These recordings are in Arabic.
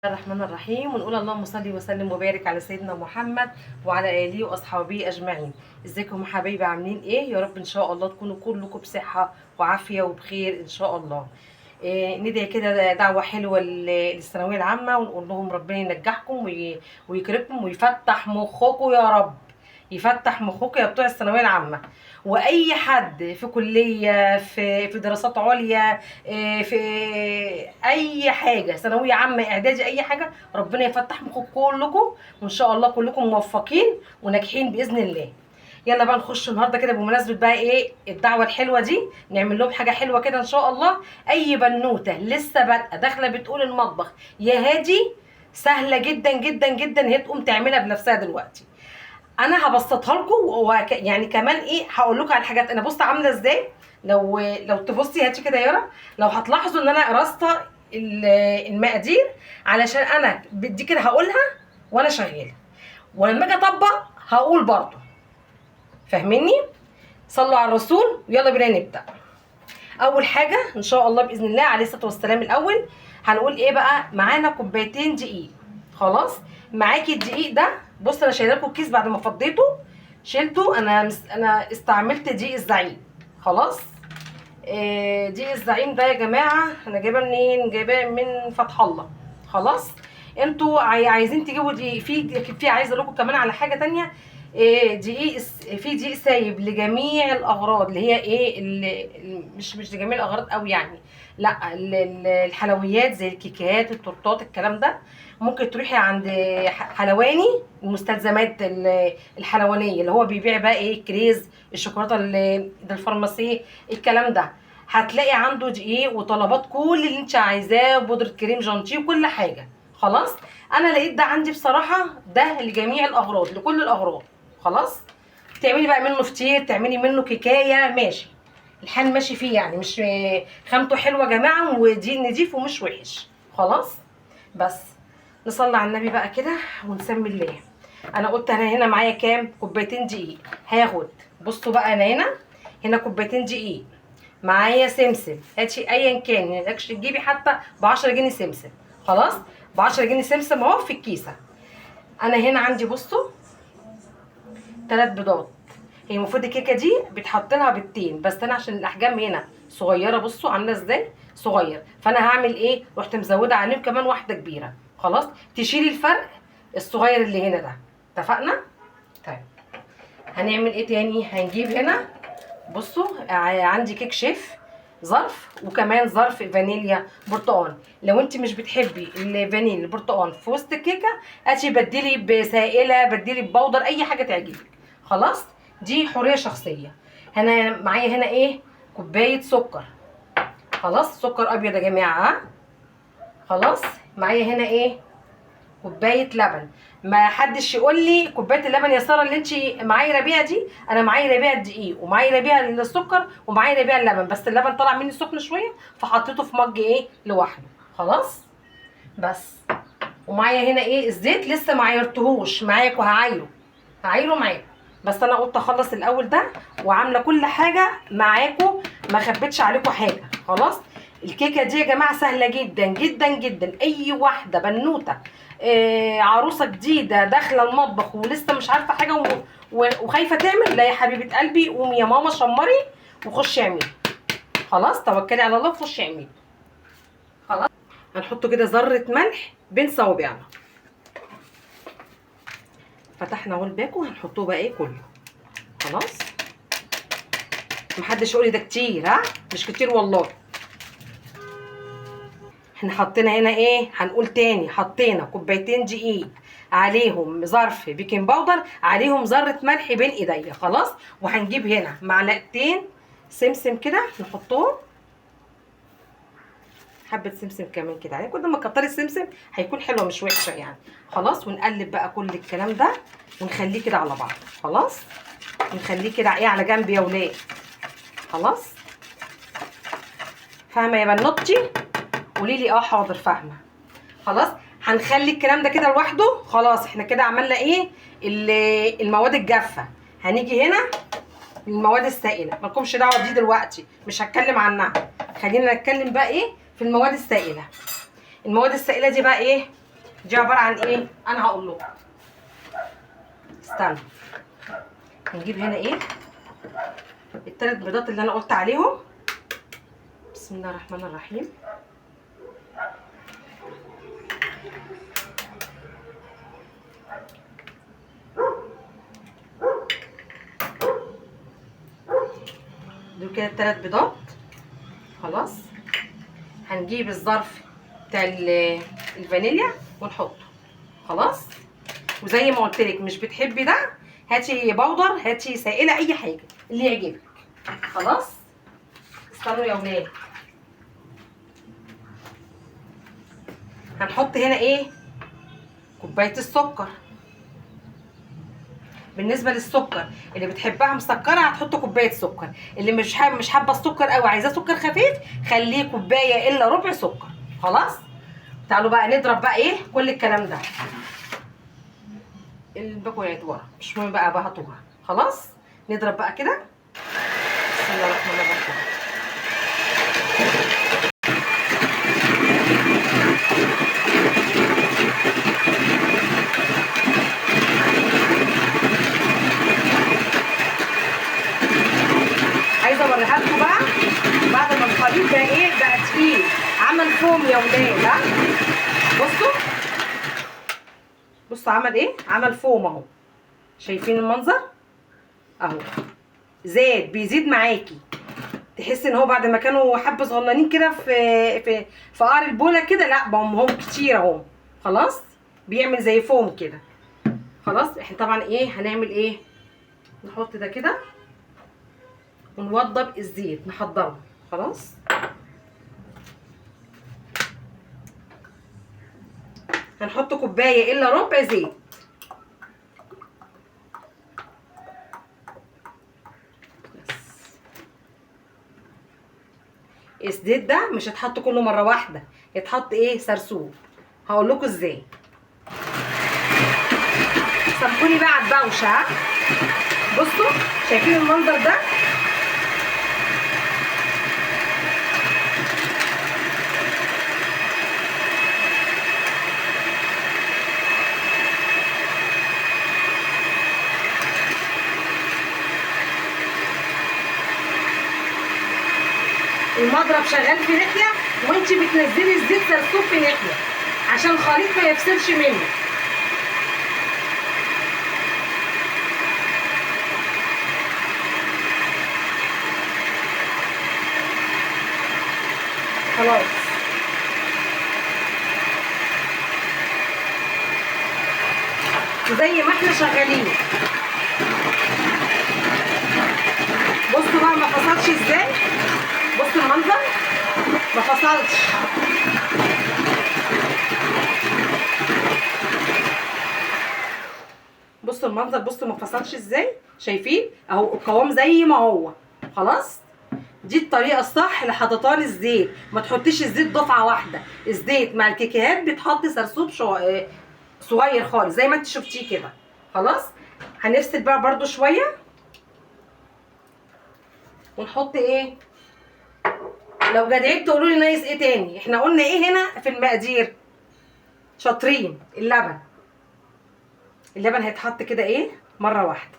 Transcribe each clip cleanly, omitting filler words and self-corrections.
الرحمن الرحيم، ونقول اللهم صل وسلم وبارك على سيدنا محمد وعلى اله واصحابه اجمعين. ازيكم يا حبايبي؟ عاملين ايه؟ يا رب ان شاء الله تكونوا كلكم بصحه وعافيه وبخير ان شاء الله. ندعي كده دعوه حلوه للثانويه العامه، ونقول لهم ربنا ينجحكم ويكرمكم ويفتح مخكم يا رب. يفتح مخكم يا بتوع الثانويه العامه، واي حد في كليه، في دراسات عليا، في اي حاجه، ثانويه عامه، اعدادي، اي حاجه، ربنا يفتح مخكم كلكم، وان شاء الله كلكم موفقين وناجحين باذن الله. يلا بقى نخش النهارده كده بمناسبه بقى ايه الدعوه الحلوه دي، نعمل لهم حاجه حلوه كده ان شاء الله. اي بنوته لسه بادئه داخله بتقول المطبخ يا هادي، سهله جدا جدا جدا هي تقوم تعملها بنفسها دلوقتي. انا هبسطها لكم، يعني كمان ايه هقول لكم على الحاجات انا بص عامله ازاي. لو تبصي هاتي كده يا يارا، لو هتلاحظوا ان انا راسطه المقادير، علشان انا دي كده هقولها وانا شغاله، ولما اجي اطبق هقول برضه. فاهميني؟ صلوا على الرسول ويلا بينا نبدا. اول حاجه ان شاء الله باذن الله عليه الصلاه والسلام، الاول هنقول ايه بقى؟ معانا كوبايتين دقيق. خلاص، معاكي الدقيق ده. بص انا شايله لكم الكيس بعد ما فضيته، شلته. انا استعملت دقيق الزعيم. خلاص. دقيق الزعيم ده يا جماعه انا جايباه منين؟ جايباه من فتح الله. خلاص. انتوا عايزين تجيبوا دقيق في عايزه اقول لكم كمان على حاجه تانية. في دقيق سايب لجميع الاغراض، اللي هي ايه مش لجميع الاغراض قوي يعني. لا، الحلويات زي الكيكات، التورتات، الكلام ده. ممكن تروحي عند حلواني، المستلزمات الحلوانيه، اللي هو بيبيع بقى ايه كريز، الشوكولاته، ده الفارماسي، الكلام ده. هتلاقي عنده دقيق وطلبات كل اللي انت عايزاه، بودره كريم جانتيه وكل حاجه. خلاص. انا لقيت ده عندي بصراحه، ده لجميع الاغراض، لكل الاغراض. خلاص. تعملي بقى منه فطير، تعملي منه كيكايه، ماشي الحال ماشي فيه يعني. مش خامته حلوه يا جماعه، ودي نضيف ومش وحش. خلاص. بس نصلي على النبي بقى كده ونسمي الله. انا قلت انا هنا معايا كام؟ كوبايتين دقيق. هاخد، بصوا بقى، انا هنا كوبايتين دقيق، معايا سمسم. هاتي ايا كان، يعني تجيبي حتى ب 10 جنيه سمسم. خلاص. ب 10 جنيه سمسم اهو في الكيسه. انا هنا عندي بصوا 3 بيضات. هي المفروض الكيكه دي بتحط لها بيضتين، بس انا عشان الاحجام هنا صغيره، بصوا عامله ازاي صغير، فانا هعمل ايه؟ رحت مزوده عليهم كمان واحده كبيره. خلاص. تشيلي الفرق الصغير اللي هنا ده. اتفقنا؟ طيب هنعمل ايه تاني؟ هنجيب هنا، بصوا عندي كيك شيف ظرف، وكمان ظرف فانيليا برتقال. لو انت مش بتحبي الفانيليا البرتقال في وسط الكيكه، هاتي بدلي بسائله، بدلي ببودر، اي حاجه تعجبك. خلاص. دي حريه شخصيه. هنا معايا هنا ايه؟ كوبايه سكر. خلاص. سكر ابيض يا جماعه، ها. خلاص. معايا هنا ايه؟ كوبايه لبن. ما حدش يقول لي كوبايه اللبن يا ساره اللي انت معايره بيها دي، انا معايره بيها الدقيق ومعايره بيها السكر ومعايره بيها اللبن، بس اللبن طلع مني سخن شويه فحطيته في مج ايه لوحده. خلاص. بس. ومعايا هنا ايه؟ الزيت لسه ما عايرتهوش معاكم، هعايره معاكم، بس انا قلت اخلص الاول ده، وعامله كل حاجه معاكم، ما خبيتش عليكم حاجه. خلاص. الكيكه دي يا جماعه سهله جدا جدا جدا. اي واحده بنوته عروسه جديده داخله المطبخ ولسه مش عارفه حاجه وخايفه تعمل، لا يا حبيبه قلبي، قومي يا ماما شمري وخشي اعملي. خلاص. توكلي على الله وخشي اعملي. خلاص. هنحط كده ذره ملح بين صوابعنا. فتحنا اهو الباكو، هنحطوه بقى ايه كله. خلاص. محدش يقول لي ده كتير، ها، مش كتير والله. احنا حطينا هنا ايه؟ هنقول تاني، حطينا كوبايتين دقيق، عليهم ظرف بيكنج باودر، عليهم ذره ملح بين ايديا. خلاص. وهنجيب هنا معلقتين سمسم كده نحطهم، حبه سمسم كمان كده، يعني كل ما تكتري السمسم هيكون حلوه مش وحشه يعني. خلاص. ونقلب بقى كل الكلام ده ونخليه كده على بعض. خلاص. ونخليه كده ايه على جنب يا ولاد. خلاص. فاهمه يا بنوتي؟ قولي لي اه حاضر فاهمه. خلاص. هنخلي الكلام ده كده لوحده. خلاص. احنا كده عملنا ايه؟ المواد الجافه. هنيجي هنا المواد السائله، مالكمش دعوه دي دلوقتي، مش هتكلم عنها. خلينا نتكلم بقى ايه في المواد السائله. المواد السائله دي بقى ايه؟ دي عباره عن ايه؟ انا هقول لكم. استنى، هنجيب هنا ايه الثلاث بيضات اللي انا قلت عليهم. بسم الله الرحمن الرحيم. دول كده الثلاث بيضات. خلاص، هنجيب الظرف بتاع الفانيليا ونحطه. خلاص، وزي ما قلت لك مش بتحبي ده هاتي بودر، هاتي سائله، اي حاجه اللي يعجبك. خلاص، استنوا يا ولاد. هنحط هنا ايه؟ كوبايه السكر. بالنسبه للسكر اللي بتحبها مسكره هتحط كوبايه سكر، اللي مش حابه السكر قوي عايزاه سكر خفيف خليه كوبايه الا ربع سكر. خلاص، تعالوا بقى نضرب بقى ايه كل الكلام ده. الباكوات ورا مش مهم بقى هاتوها. خلاص، نضرب بقى كده. بسم الله الرحمن الرحيم. عايزه اوريها لكم بقى بعد ما الخليط ده ايه بقى تقيل، عمل فوم يا ولاد. ها، بصوا عمل ايه؟ عمل فوم اهو. شايفين المنظر اهو؟ زاد، بيزيد معاكي. تحس ان هو بعد ما كانوا حبه صغننين كده في قعر البوله كده، لا بقوا هم كتير اهو. خلاص، بيعمل زي فوم كده. خلاص، احنا طبعا ايه هنعمل ايه؟ نحط ده كده ونوضب الزيت نحضره. خلاص، هنحط كوبايه الا ربع زيت. الزيت ده مش هيتحط كله مره واحده، يتحط ايه سرسوب. هقول لكم ازاي. سامحوني بقى على الدوشه. ها، بصوا شايفين المنظر ده؟ المضرب شغال في ناحيه وانت بتنزلي الزيت سرسوب في ناحيه عشان الخليط ما يفصلش منك. خلاص، زي ما احنا شغالين. بصوا بقى ما فصلش ازاي. بصوا المنظر ما فصلش. بصوا المنظر، بصوا ما فصلش ازاي. شايفين اهو القوام زي ما هو. خلاص، دي الطريقه الصح لحططان الزيت. ما تحطيش الزيت دفعه واحده. الزيت مع الكيكيهات بتحطي سرسوب صغير خالص زي ما انت شفتيه كده. خلاص، هنفصل بقى برده شويه ونحط ايه. لو جدعت تقولوا لي ناقص ايه تاني. احنا قلنا ايه هنا في المقادير؟ شاطرين. اللبن هيتحط كده ايه مره واحده.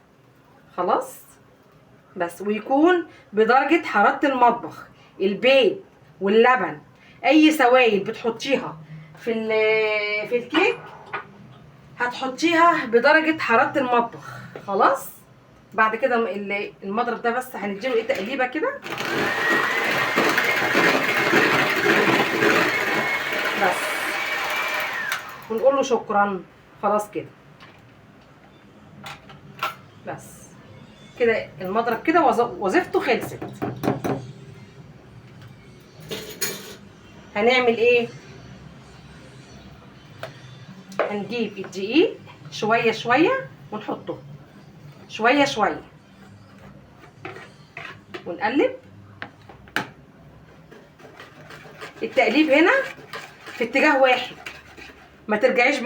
خلاص، بس ويكون بدرجه حراره المطبخ. البيض واللبن اي سوائل بتحطيها في الكيك هتحطيها بدرجه حراره المطبخ. خلاص، بعد كده المضرب ده بس هنديله ايه تقليبه كده بس ونقول له شكرا. خلاص كده بس كده المضرب كده وظيفته خلصت. هنعمل ايه؟ هنجيب الدقيق شويه شويه ونحطه شويه شويه ونقلب. التقليب هنا في اتجاه واحد، ما ترجعيش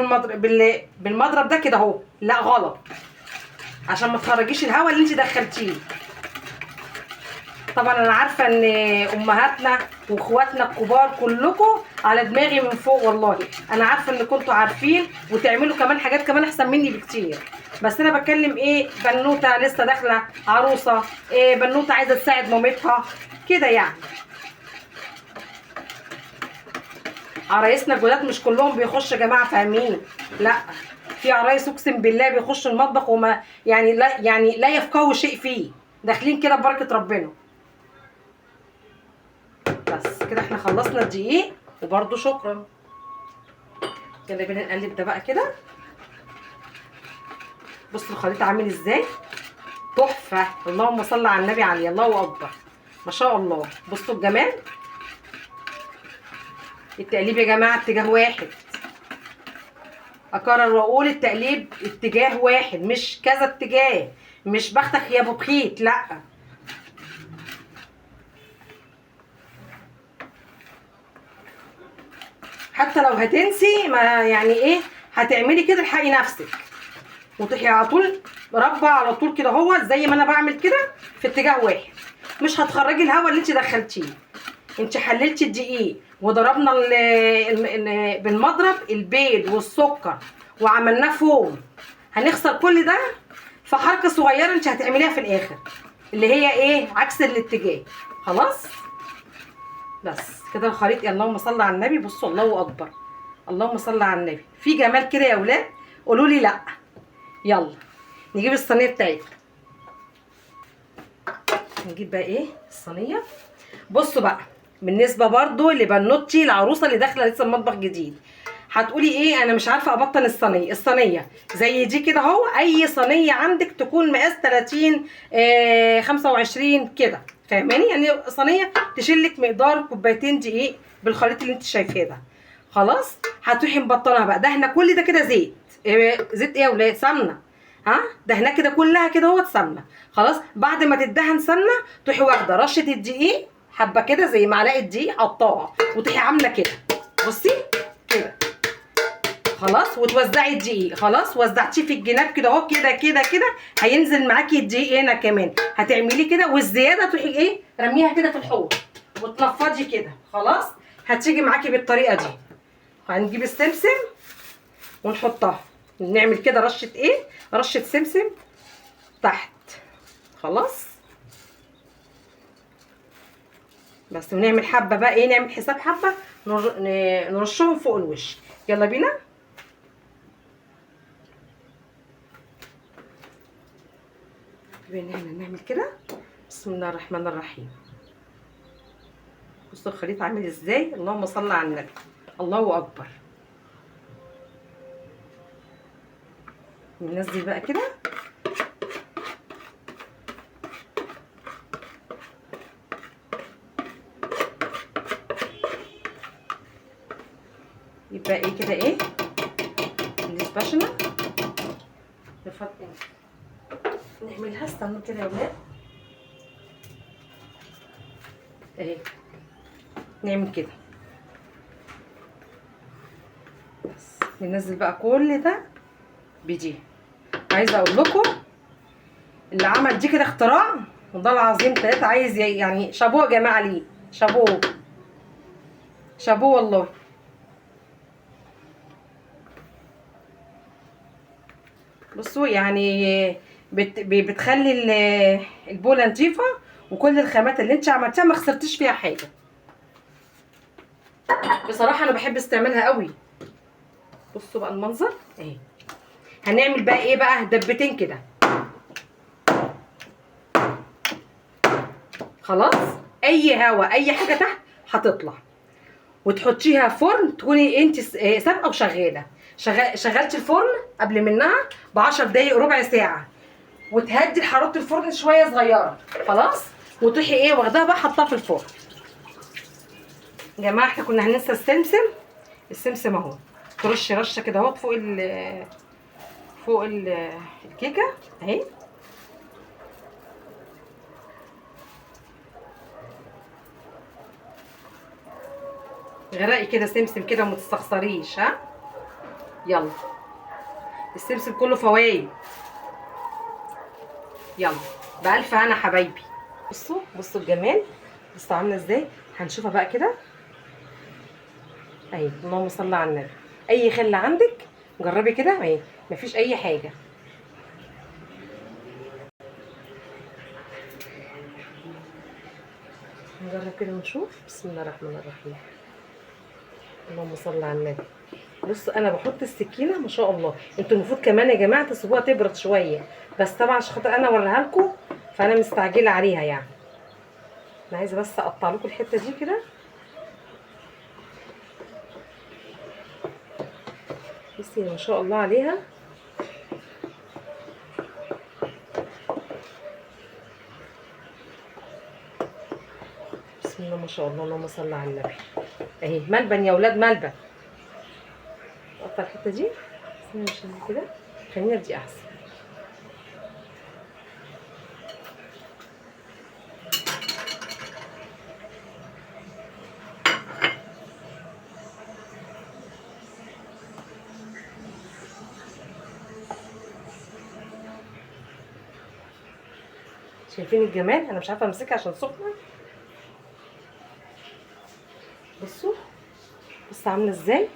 بالمضرب ده كده اهو، لا غلط، عشان ما تخرجيش الهواء اللي انت دخلتيه. طبعا انا عارفه ان امهاتنا واخواتنا الكبار كلكم على دماغي من فوق والله. انا عارفه ان كنتوا عارفين وتعملوا كمان حاجات كمان احسن مني بكتير، بس انا بتكلم ايه، بنوته لسه داخله عروسه، إيه بنوته عايزه تساعد مامتها كده يعني. عرايسنا الجداد مش كلهم بيخشوا يا جماعه، فاهمين؟ لا، في عرايس اقسم بالله بيخشوا المطبخ وما يعني لا يفقهوا شيء فيه، داخلين كده ببركه ربنا. بس كده احنا خلصنا الدقيق وبرده شكرا. يلا بينا نقلب ده بقى كده. بصوا الخليط عامل ازاي، تحفه. اللهم صل على النبي عليه، الله اكبر ما شاء الله. بصوا الجمال. التقليب يا جماعه اتجاه واحد، اكرر واقول التقليب اتجاه واحد مش كذا اتجاه، مش بختك يا ابو بخيت، لا. حتى لو هتنسي ما يعني ايه، هتعملي كده الحقي نفسك وتحي على طول مربع على طول كده، هو زي ما انا بعمل كده في اتجاه واحد. مش هتخرجي الهواء اللي انت دخلتيه. انت حللتي الدقيق وضربنا بالمضرب البيض والسكر وعملناه فوم، هنخسر كل ده في حركه صغيره انت هتعمليها في الاخر اللي هي ايه، عكس الاتجاه. خلاص بس كده الخليط. اللهم صل على النبي. بصوا الله اكبر، اللهم صل على النبي. في جمال كده يا اولاد، قولوا لي لا. يلا نجيب الصينيه بتاعتنا. نجيب بقى ايه الصينيه. بصوا بقى، بالنسبه برضو لبنوتي العروسه اللي داخله لسه المطبخ جديد، هتقولي ايه انا مش عارفه ابطن الصينيه زي دي كده اهو. اي صينيه عندك تكون مقاس 30 25 كده، فاهماني؟ يعني صينيه تشيل لك مقدار كوبايتين دقيق بالخليط اللي انت شايفاه ده. خلاص هتروحي مبطنها بقى. دهنه كل ده كده زيت، زيت ايه يا ولاد؟ سمنه. ها دهنها كده كلها كده اهوت سمنه. خلاص بعد ما تدهن سمنه تروحي واخده رشه الدقيق، حبه كده زي معلقه دقيق حطاها وتروحي عامله كده. بصي كده خلاص، وتوزعي الدقيق. خلاص وزعتيه في الجناب كده اهو، كده كده كده هينزل معاكي الدقيق هنا كمان. هتعملي كده والزياده تروحي ايه رميها كده في الحوض وتنفضي كده. خلاص هتيجي معاكي بالطريقه دي. هنجيب السمسم ونحطها، نعمل كده رشه ايه، رشه سمسم تحت. خلاص بس، ونعمل حبه بقى ايه، نعمل حساب حبه نرشهم فوق الوش. يلا بينا. بما ان نعمل كده، بسم الله الرحمن الرحيم. بصوا الخليط عامل ازاي، اللهم صل على النبي، الله اكبر. ننزل بقى كده. يبقى ايه كده ايه السباشنا نعملها. استنوا كده يا ولاد اهي، نعمل كده بس. ننزل بقى كل ده بدي. عايزه اقول لكم اللي عمل دي كده اختراع والله العظيم ثلاثه، عايز يعني شابوه يا جماعه ليه، شابوه شابوه والله. بصوا يعني بتخلي البوله نضيفه، وكل الخامات اللي انت عملتيها ما خسرتيش فيها حاجه. بصراحه انا بحب استعملها قوي. بصوا بقى المنظر اهي. هنعمل بقى ايه بقى، دبتين كده. خلاص اي هوا اي حاجه تحت هتطلع، وتحطيها فرن تكوني انت سابقه وشغاله. شغلتي الفرن قبل منها ب10 دقايق ربع ساعه، وتهدي حراره الفرن شويه صغيره. خلاص وتروحي ايه واخداها بقى حطها في الفرن. يا جماعه احنا كنا هننسى السمسم. السمسم اهو، ترشي رشه كده اهو فوق الكيكه اهي. غرقي كده سمسم كده وما تستخسريش. ها يلا، السمسم كله فوايد. يلا بألف هنا حبايبي. بصوا الجمال، بصوا عامله ازاي. هنشوفها بقى كده اهي. اللهم صل على النبي. اي خله عندك جربي كده اهي، مفيش اي حاجه. نجرب كده ونشوف. بسم الله الرحمن الرحيم. اللهم صل على النبي. بص انا بحط السكينه ما شاء الله، انتوا المفروض كمان يا جماعه تسيبوها تبرد شويه، بس طبعا عشان خاطر انا اوريها لكم فانا مستعجله عليها يعني. انا عايزه بس اقطع لكم الحته دي كده. بصي ما شاء الله عليها. بسم الله ما شاء الله. اللهم صل على النبي. اهي ملبن يا ولاد، ملبن. اقطع الحته دي مش كده، خلينا دي احسن. شايفين الجمال؟ انا مش عارفه امسكها عشان سخنه. بصوا بصوا عامله ازاي.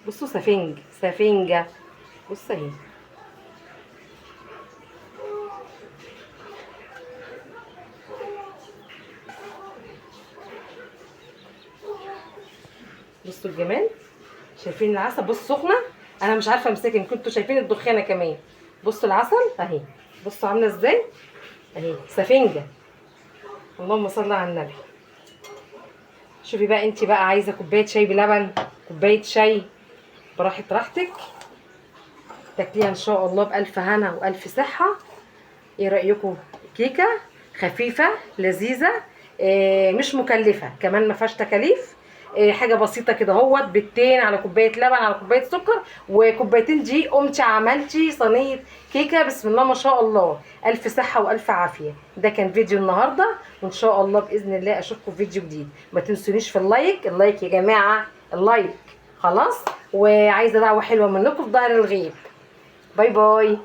بصوا سفنج سفنجه. بص اهي. بصوا الجمال. شايفين العسل؟ بص سخنه، انا مش عارفه امسكها، يمكن انتوا شايفين الدخانه كمان. بصوا العسل اهي. بصوا عامله ازاي اهي، سفنجه. اللهم صل على النبي. شوفي بقى انت بقى عايزه كوبايه شاي بلبن، كوبايه شاي براحه راحتك، تاكليها ان شاء الله بالف هنا والف صحه. ايه رايكم؟ كيكه خفيفه لذيذه، مش مكلفه كمان، ما فيهاش تكاليف، حاجه بسيطه كده اهوت. بيضتين على كوبايه لبن على كوبايه سكر وكوبايتين دي، قمتي عملتي صينيه كيكه. بسم الله ما شاء الله. الف صحه والف عافيه. ده كان فيديو النهارده، وان شاء الله باذن الله اشوفكم في فيديو جديد. ما تنسونيش في اللايك، اللايك يا جماعه، اللايك خلاص. وعايزه دعوه حلوه منكم في ظهر الغيب. باي باي.